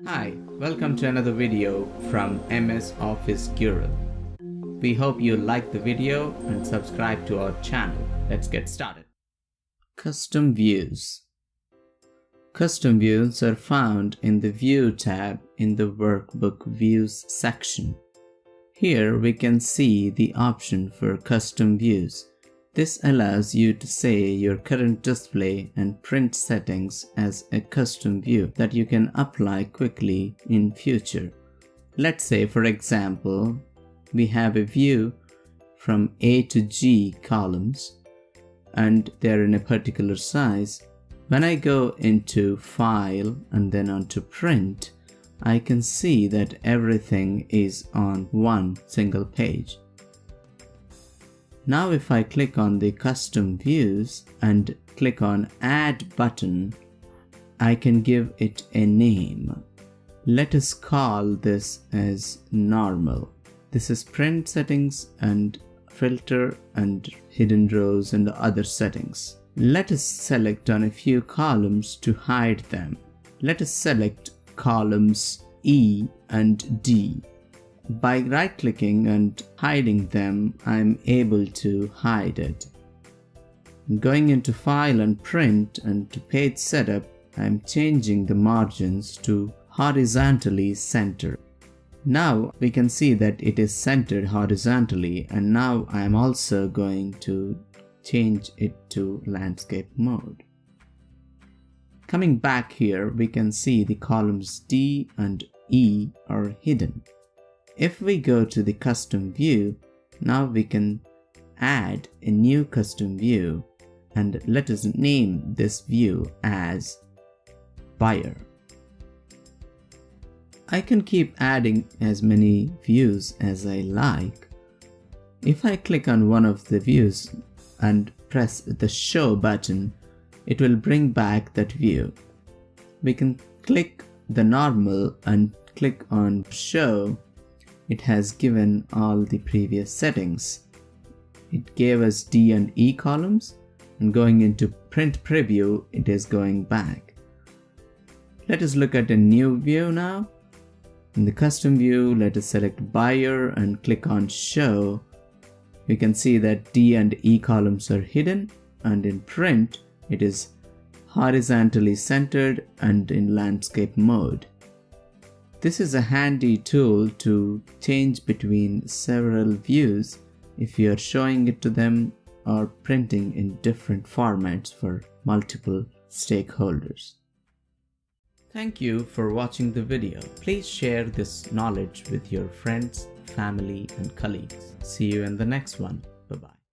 Hi, welcome to another video from MS Office Guru. We hope you like the video and subscribe to our channel. Let's get started. Custom Views. Custom views are found in the View tab in the Workbook Views section. Here we can see the option for custom views. This allows you to save your current display and print settings as a custom view that you can apply quickly in future. Let's say, for example, we have a view from A to G columns and they're in a particular size. When I go into File and then onto Print, I can see that everything is on one single page. Now if I click on the custom views and click on add button, I can give it a name. Let us call this as normal. This is print settings and filter and hidden rows and other settings. Let us select on a few columns to hide them. Let us select columns E and D. By right-clicking and hiding them, I'm able to hide it. Going into File and Print and to Page Setup, I'm changing the margins to horizontally centered. Now we can see that it is centered horizontally, and now I'm also going to change it to landscape mode. Coming back here, we can see the columns D and E are hidden. If we go to the custom view, now we can add a new custom view, and let us name this view as Buyer. I can keep adding as many views as I like. If I click on one of the views and press the Show button, it will bring back that view. We can click the normal and click on Show. It has given all the previous settings. It gave us D and E columns, and going into Print Preview, it is going back. Let us look at a new view now. In the custom view, let us select Buyer and click on Show. We can see that D and E columns are hidden, and in Print, it is horizontally centered and in landscape mode. This is a handy tool to change between several views if you are showing it to them or printing in different formats for multiple stakeholders. Thank you for watching the video. Please share this knowledge with your friends, family, and colleagues. See you in the next one. Bye-bye.